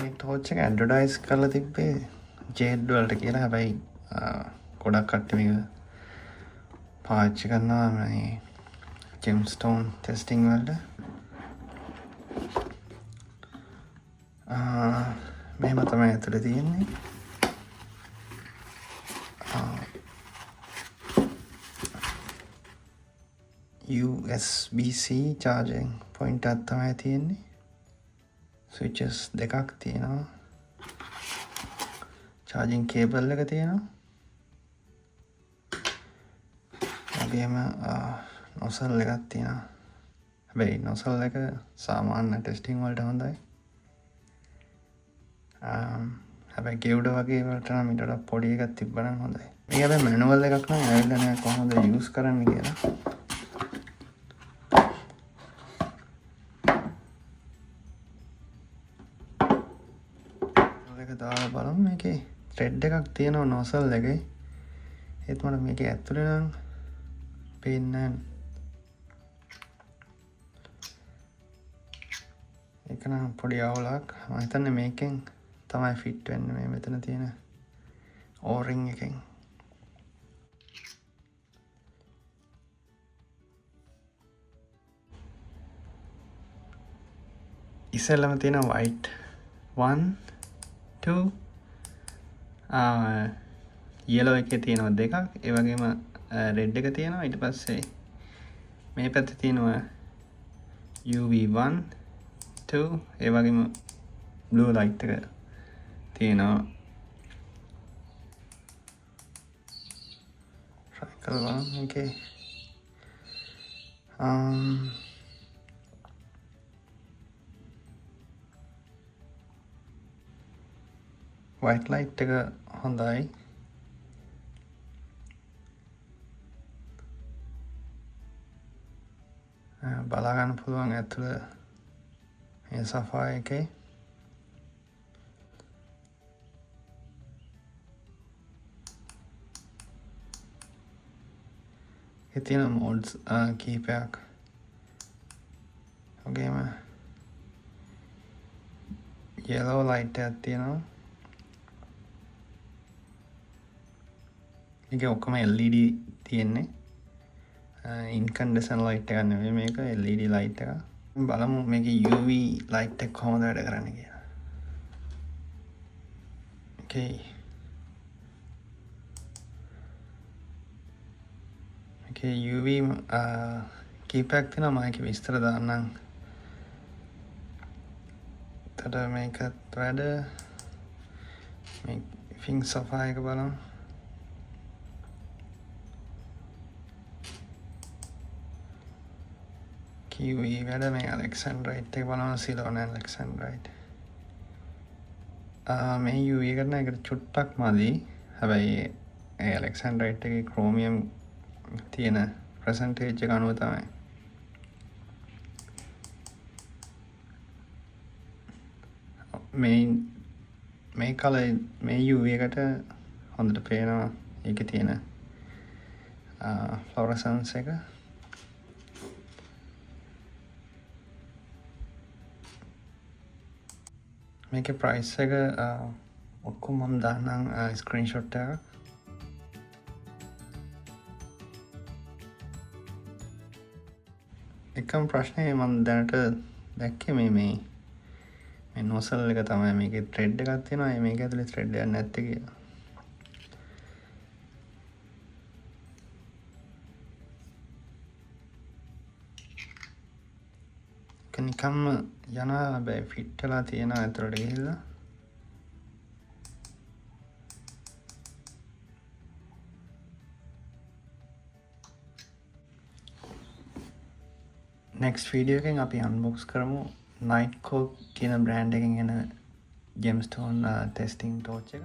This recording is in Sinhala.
මේ ටෝච් එක ඇඩ්වර්ටයිස් කරලා තිබ්බේ ජේඩ් වලට කියලා. හැබැයි ගොඩක් කට්ටිය මේක පාවිච්චි කරනවා මේ ජෙම්ස්ටෝන් ටෙස්ටිං වලට. මෙහෙම තමයි ඇතුලේ තියෙන්නේ. USB-C charging point එකක් තමයි තියෙන්නේ. switches දෙකක් තියෙනවා. charging cable එක තියෙනවා. වගේම nozzle එකක් තියෙනවා. හැබැයි nozzle එක සාමාන්‍ය ටෙස්ටිං වලට හොඳයි. හැබැයි ගෙවුඩ වගේ වලට නම් ඊට වඩා පොඩි එකක් තිබ්බනම් හොඳයි. මේක හැබැයි මැනුවල් එකක් නම් ඇවිල්ලා නැහැ කොහොමද යූස් කරන්න කියලා. මේක දාලා බලමු. මේකේ thread එකක් තියෙනවා nozzle එකේ. ඒත් මට මේකේ ඇතුලේ නම් පේන්නේ නැහැ. ඒක නම් පොඩි අවුලක්. මම හිතන්නේ මේකෙන් තමයි ෆිට වෙන්නේ මේ මෙතන තියෙන O-ring එකෙන්. ඉස්සෙල්ලම තියෙන white 1 2 yellow එකේ තියෙනවා දෙකක්. ඒ වගේම red එක තියෙනවා. ඊට පස්සේ මේ පැත්තේ තියෙනවා UV 1 2 ඒ වගේම blue light එක තියෙනවා. try කරලා මේකේ white light එක හොඳයි. බලා ගන්න පුළුවන් ඇතුළ මේ සෆා එකේ. තියෙන modes කීපයක්. වගේම yellow light එකක් තියෙනවා. මේක ඔක්කොම LED තියෙන්නේ. incandescent light එකක් නෙවෙයි මේක LED light එකක්. බලමු මේකේ UV light එක කොහොමද වැඩ කරන්නේ කියලා. okay. UV කීපයක් තියෙනවා. මම ඒක විස්තර දාන්නම්. එතකොට මේකත් වැඩ මේ ෆින් සොෆා එක බලමු. QE වැඩ මේ Alexandrite එක බලමු. Ceylon Alexandrite. මේ UV එකට නම් ඒකට චුට්ටක් මදි. හැබැයි ඒ Alexandrite එකේ chromium තියෙන percentage එක අනුව තමයි. මේ කලර් මේ UV එකට හොඳට පේනවා. ඒකේ තියෙන fluorescence එක. මේකේ price එක ඔක්කොම මම දාන්නම් screenshot එකක්. එකම ප්‍රශ්නේ මම දැනට දැක්කේ මේ nozzle එක තමයි. මේකේ thread එකක් තියෙනවා. මේක ඇතුලේ thread එකක් නැත්තේ කියලා. නිකම්ම යනවා. හැබැයි ෆිට වෙලා තියෙනවා ඇතුලට ගිහිල්ලා. next video එකෙන් අපි unbox කරමු Nightcore කියන brand එකෙන් එන gemstone testing torch එක.